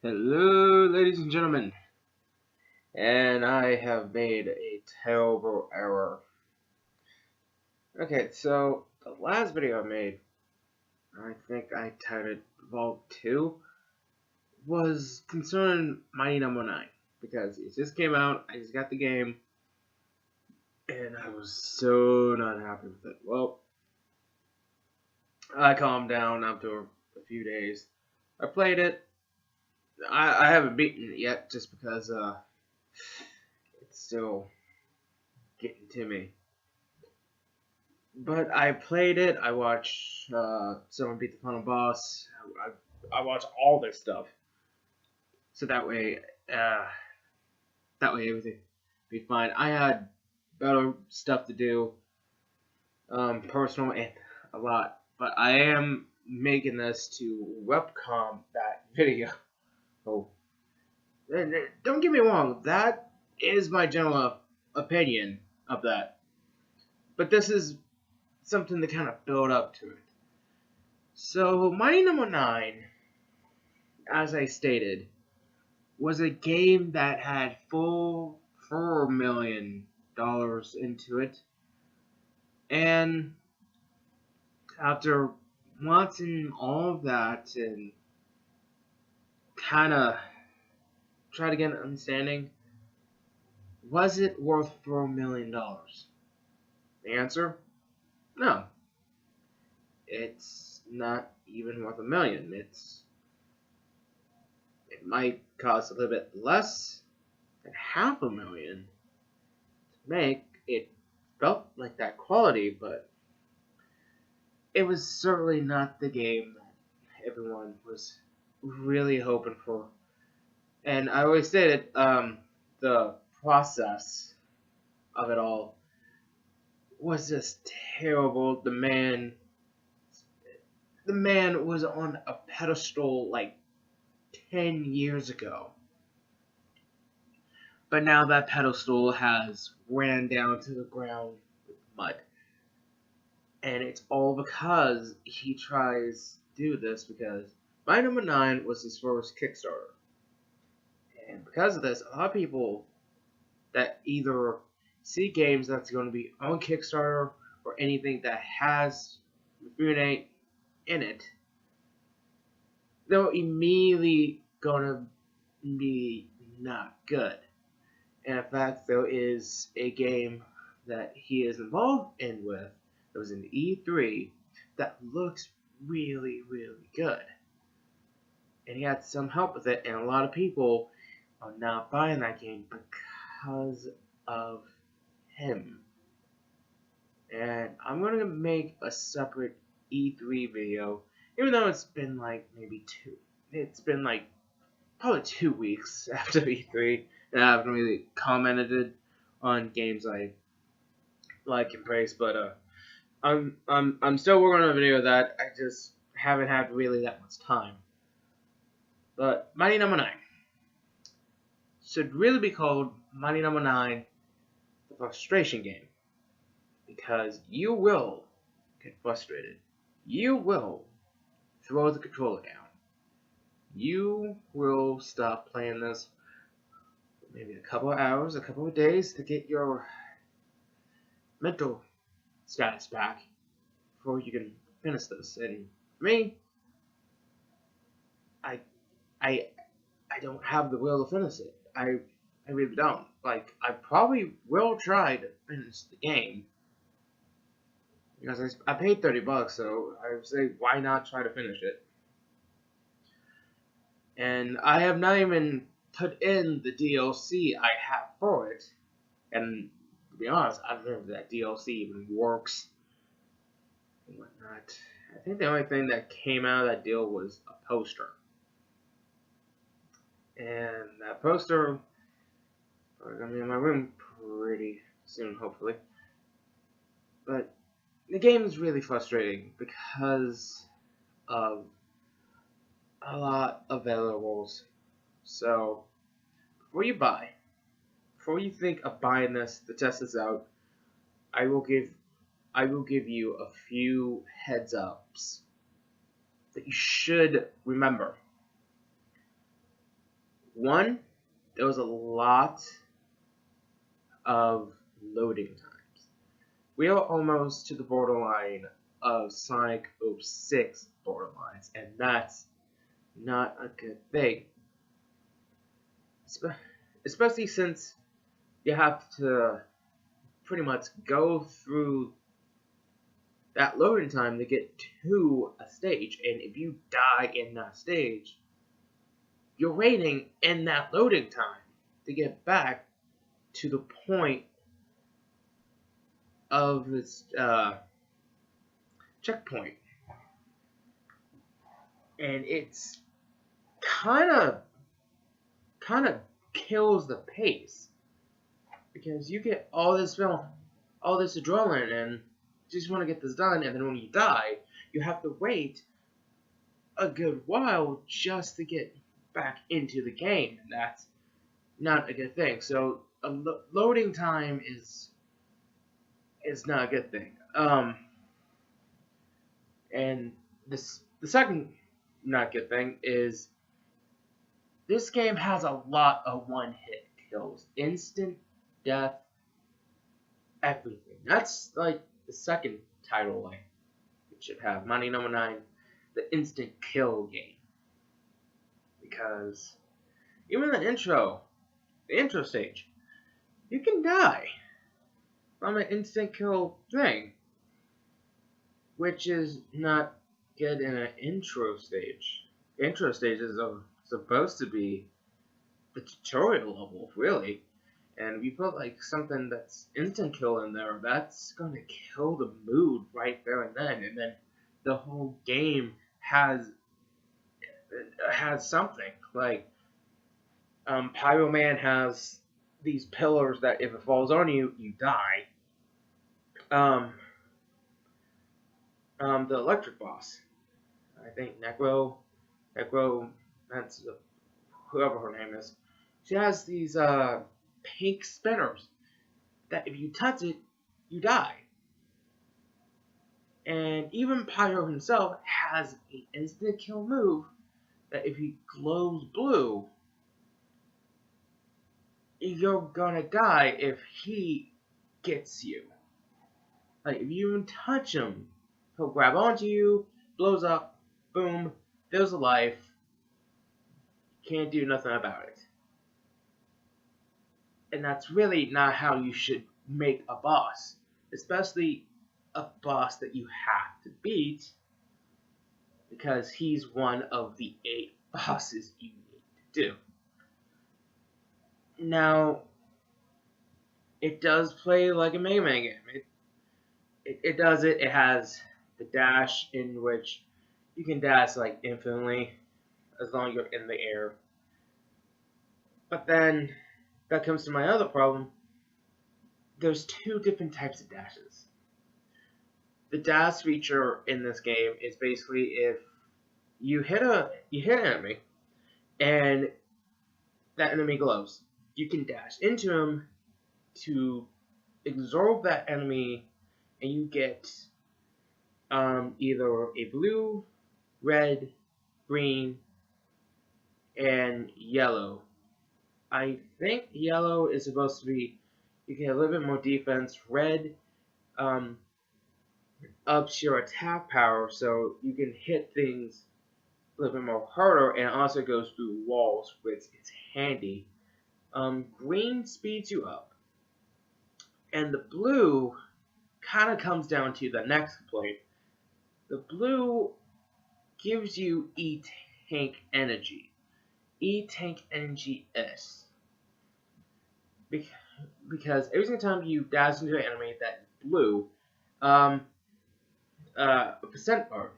Hello, ladies and gentlemen, and I have made a terrible error. Okay, so the last video I made, I think I titled Vault 2, was concerning Mighty Number 9, because it just came out, I just got the game, and I was so not happy with it. Well, I calmed down after a few days. I played it. I haven't beaten it yet, just because it's still getting to me. But I played it. I watched someone beat the final boss. I watch all this stuff, so uh, that way everything be fine. I had better stuff to do, personal and a lot. But I am making this to webcam that video. Oh, and don't get me wrong. That is my general opinion of that. But this is something to kind of build up to it. So, Mighty Number 9, as I stated, was a game that had full $4 million into it. And after watching all of that and kind of try to get an understanding, was it worth $4 million? The answer? No. It's not even worth $1 million. It might cost a little bit less than $500,000 to make. It felt like that quality, but it was certainly not the game that everyone was really hoping for. And I always stated, the process of it all was just terrible. The man was on a pedestal like 10 years ago. But now that pedestal has ran down to the ground with mud. And it's all because he tries to do this because Mighty Number 9 was his first Kickstarter. And because of this, a lot of people that either see games that's going to be on Kickstarter or anything that has Unite in it, they're immediately going to be not good. And in fact, there is a game that he is involved in with, that was in E3, that looks really, really good. And he had some help with it, and a lot of people are not buying that game because of him. And I'm going to make a separate E3 video, even though it's been like maybe it's been like probably 2 weeks after E3, and I haven't really commented on games I like and praise, but I'm still working on a video of that. I just haven't had really that much time. But Mighty Number 9 should really be called Mighty Number 9, the frustration game, because you will get frustrated. You will throw the controller down. You will stop playing this for maybe a couple of hours, a couple of days to get your mental status back before you can finish this. And for me, I don't have the will to finish it. I really don't. Like, I probably will try to finish the game because I paid $30, so I would say why not try to finish it. And I have not even put in the DLC I have for it. And to be honest, I don't know if that DLC even works and whatnot. I think the only thing that came out of that deal was a poster. And that poster is going to be in my room pretty soon, hopefully. But the game is really frustrating because of a lot of variables. So, before you think of buying this to test this out, I will give you a few heads ups that you should remember. One, there was a lot of loading times. We are almost to the borderline of Sonic 06 borderlines, and that's not a good thing. Especially since you have to pretty much go through that loading time to get to a stage, and if you die in that stage, you're waiting in that loading time to get back to the point of this checkpoint, and it's kind of kills the pace because you get all this adrenaline, and you just want to get this done, and then when you die, you have to wait a good while just to get back into the game, and that's not a good thing. So loading time is not a good thing. And the second not good thing is this game has a lot of one-hit kills, instant death, everything. That's like the second title like it should have. Money number 9, the instant kill game. Because even the intro stage, you can die from an instant kill thing, which is not good in an intro stage. Intro stages are supposed to be the tutorial level, really. And if you put like something that's instant kill in there, that's gonna kill the mood right there and then the whole game has something like Pyro Man has these pillars that if it falls on you, you die. The electric boss, I think Necro, that's whoever her name is. She has these pink spinners that if you touch it, you die. And even Pyro himself has an instant kill move that if he glows blue, you're gonna die if he gets you. Like, if you even touch him, he'll grab onto you, blows up, boom, there's a life. Can't do nothing about it. And that's really not how you should make a boss. Especially a boss that you have to beat, because he's one of the 8 bosses you need to do. Now, it does play like a Mega Man game. It does it. It has the dash, in which you can dash like infinitely as long as you're in the air. But then that comes to my other problem. There's 2 different types of dashes. The dash feature in this game is basically if you hit an enemy and that enemy glows, you can dash into him to absorb that enemy, and you get either a blue, red, green, and yellow. I think yellow is supposed to be you get a little bit more defense. Red ups your attack power, so you can hit things a little bit more harder, and it also goes through walls, which is handy. Green speeds you up, and the blue kind of comes down to the next point. The blue gives you E-Tank energy. E-Tank energy S. Because every single time you dash into an enemy that is blue, a percent bar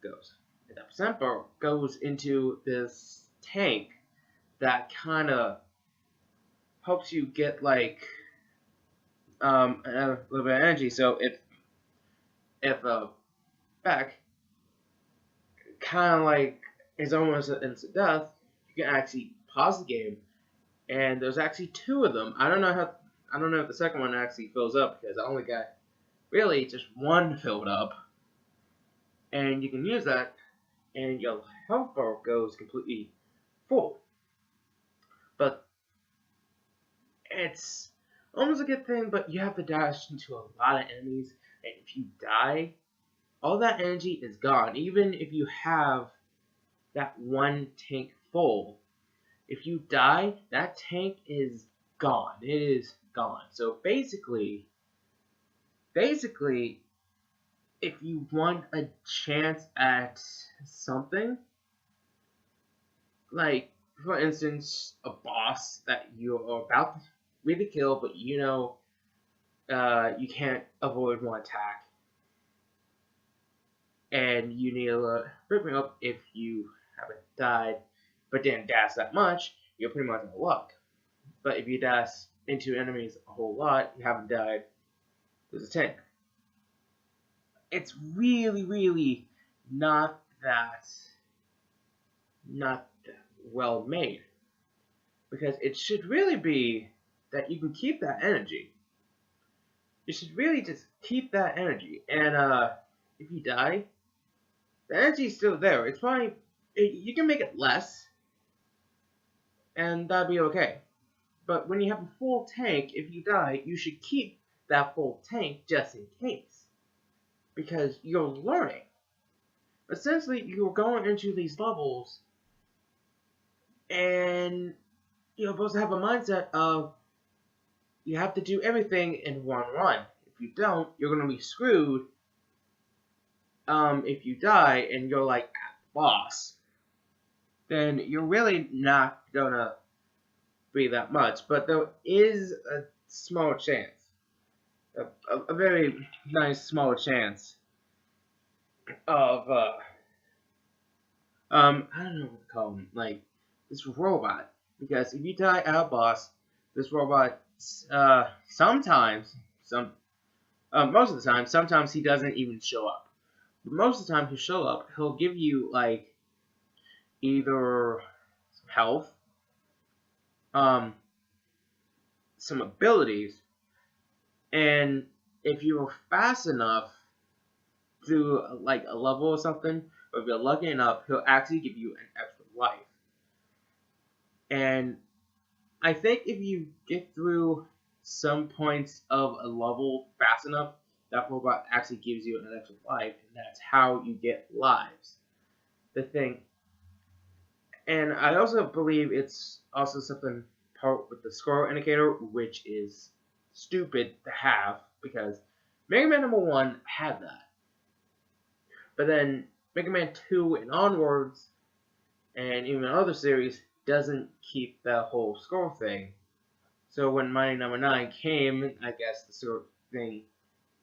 goes. And that percent bar goes into this tank that kind of helps you get like a little bit of energy. So if back kind of like is almost an instant death, you can actually pause the game, and there's actually 2 of them. I don't know if the second one actually fills up, because I only got really just 1 filled up, and you can use that, and your health bar goes completely full. but it's almost a good thing, but you have to dash into a lot of enemies, and if you die, all that energy is gone. Even if you have that one tank full, if you die, that tank is gone. It is gone. So basically, if you want a chance at something, like for instance, a boss that you're about to really kill, but you know you can't avoid one attack, and you need to rip me up if you haven't died, but didn't dash that much, you're pretty much out of luck. But if you dash into enemies a whole lot, you haven't died, there's a tank. It's really not that not that well made, because it should really be that you can keep that energy. You should really just keep that energy, and if you die, the energy's still there. It's probably you can make it less, and that'd be okay. But when you have a full tank, if you die, you should keep that full tank just in case, because you're learning. Essentially, you're going into these levels, and you're supposed to have a mindset of you have to do everything in one run. If you don't, you're gonna be screwed. If you die and you're like at the boss, then you're really not gonna be that much. But there is a small chance, a very nice small chance of I don't know what to call him, like this robot. Because if you die at a boss, this robot sometimes most of the time, sometimes he doesn't even show up. But most of the time he'll show up, he'll give you like either some health, some abilities, and if you're fast enough through like a level or something, or if you're lucky enough, he'll actually give you an extra life. And I think if you get through some points of a level fast enough, that robot actually gives you an extra life, and that's how you get lives. The thing, and I also believe it's also something part with the score indicator, which is stupid to have because Mega Man number 1 had that, but then Mega Man 2 and onwards, and even other series, doesn't keep that whole score thing. So when Mighty Number 9 came, I guess the sort of thing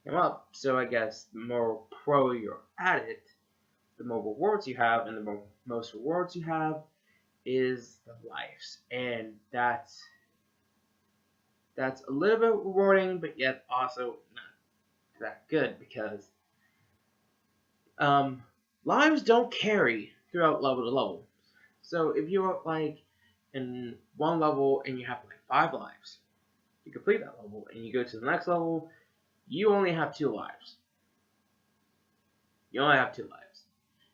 came up. So I guess the more pro you're at it, the more rewards you have, and the most rewards you have is the lives. And that's a little bit rewarding, but yet also not that good because lives don't carry throughout level to level. So if you're like in one level and you have like 5 lives, you complete that level and you go to the next level, you only have 2 lives. You only have 2 lives.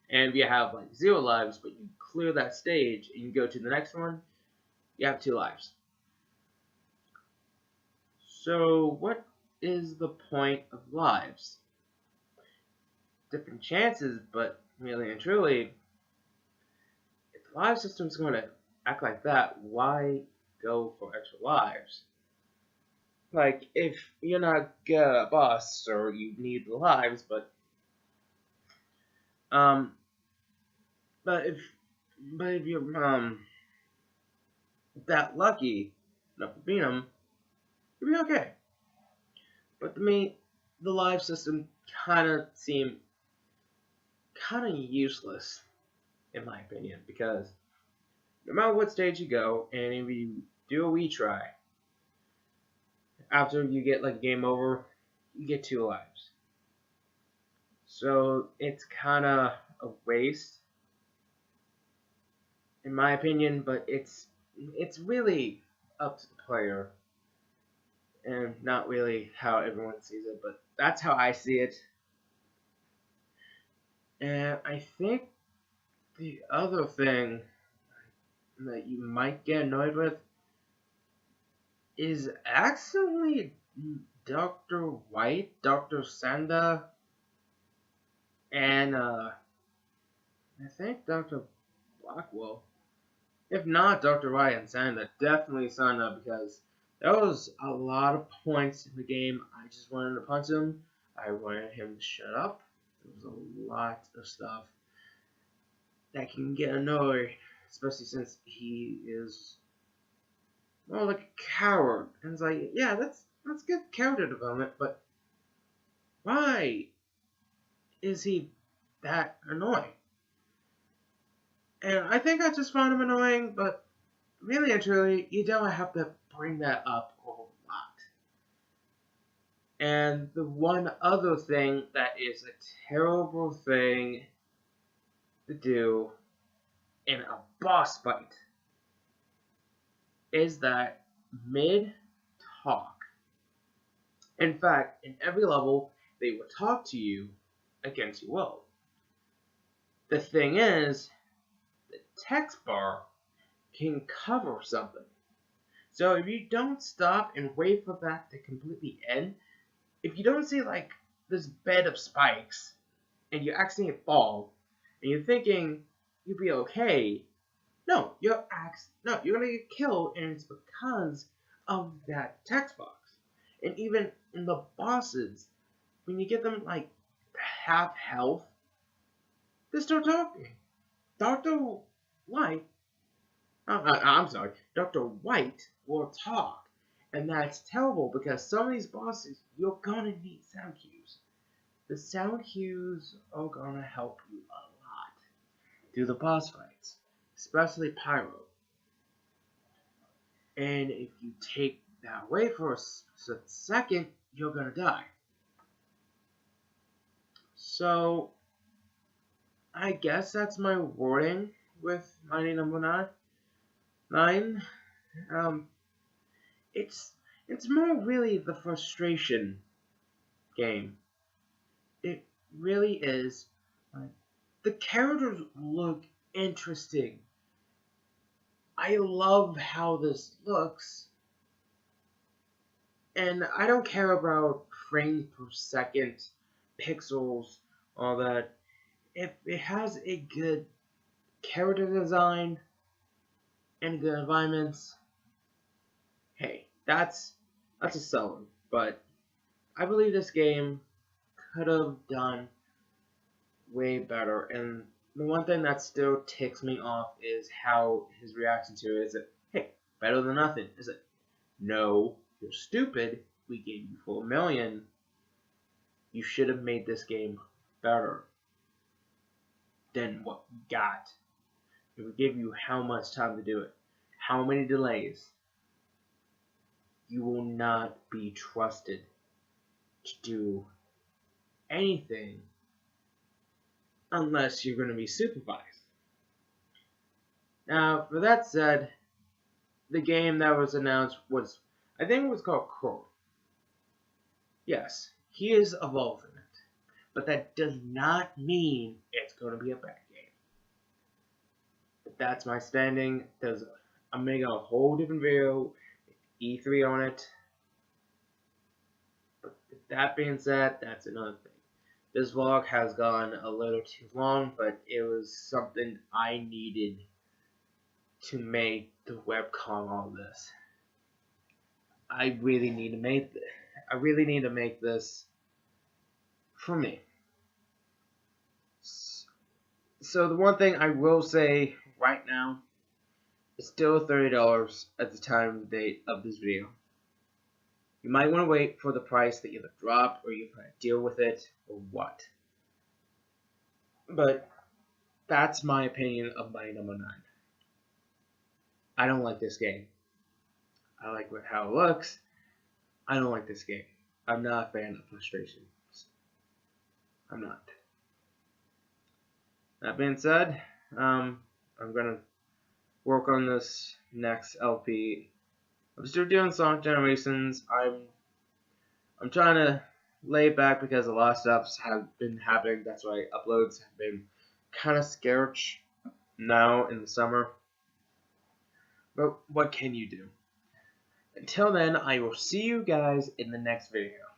And if you have like 0 lives, but you clear that stage and you go to the next one, you have 2 lives. So what is the point of lives? Different chances, but really and truly, if the life system is going to act like that, why go for extra lives? Like, if you're not good at a boss, or you need the lives, but if you're that lucky enough to beat them, you'll be okay. But to me, the life system kind of seemed kind of useless, in my opinion, because no matter what stage you go, and if you do a retry, after you get like game over, you get 2 lives. So it's kind of a waste, in my opinion, but it's really up to the player, and not really how everyone sees it, but that's how I see it. And I think the other thing that you might get annoyed with is actually Dr. White, Dr. Sanda, and I think Dr. Blackwell. If not Dr. White and Sanda, definitely Sanda, because there was a lot of points in the game I just wanted to punch him. I wanted him to shut up. There was a lot of stuff that can get annoying, especially since he is more like a coward. And it's like, yeah, that's good character development, but why is he that annoying? And I think I just found him annoying, but really and truly, you don't have to bring that up a whole lot. And the one other thing that is a terrible thing to do in a boss fight is that mid-talk. In fact, in every level, they will talk to you against your will. The thing is, the text bar can cover something. So if you don't stop and wait for that to completely end, if you don't see like this bed of spikes and you accidentally fall and you're thinking you'll be okay, no, you're gonna get killed, and it's because of that text box. And even in the bosses, when you get them like half health, they're still talking. Dr. White, I'm sorry, Dr. White will talk. And that's terrible because some of these bosses, you're gonna need sound cues. The sound cues are gonna help you a lot through the boss fights, especially Pyro. And if you take that away for a second, you're gonna die. So, I guess that's my wording with Mighty Number 9. It's more really the frustration game. It really is. The characters look interesting. I love how this looks. And I don't care about frames per second, pixels, all that. If it has a good character design and good environments, hey, that's a seller. But I believe this game could have done way better. And the one thing that still ticks me off is how his reaction to it is that, hey, better than nothing. Is it? No, you're stupid. We gave you 4 million. You should have made this game better than what we got. If we gave you how much time to do it, how many delays, you will not be trusted to do anything unless you're going to be supervised. Now, for that said, the game that was announced was, I think it was called Crow. Yes, he is evolving it, but that does not mean it's going to be a bad game. But that's my standing. I'm making a whole different video, E3 on it. But with that being said, that's another thing. This vlog has gone a little too long, but it was something I needed to make the webcom all this. I really need to make this for me. So the one thing I will say right now, it's still $30 at the time date of this video. You might want to wait for the price to either drop or you can deal with it or what. But that's my opinion of my number 9. I don't like this game. I like how it looks. I don't like this game. I'm not a fan of frustration. I'm not. That being said, I'm gonna work on this next LP. I'm still doing Sonic Generations. I'm trying to lay back because a lot of stuff has been happening. That's why uploads have been kind of scarce now in the summer. But what can you do? Until then, I will see you guys in the next video.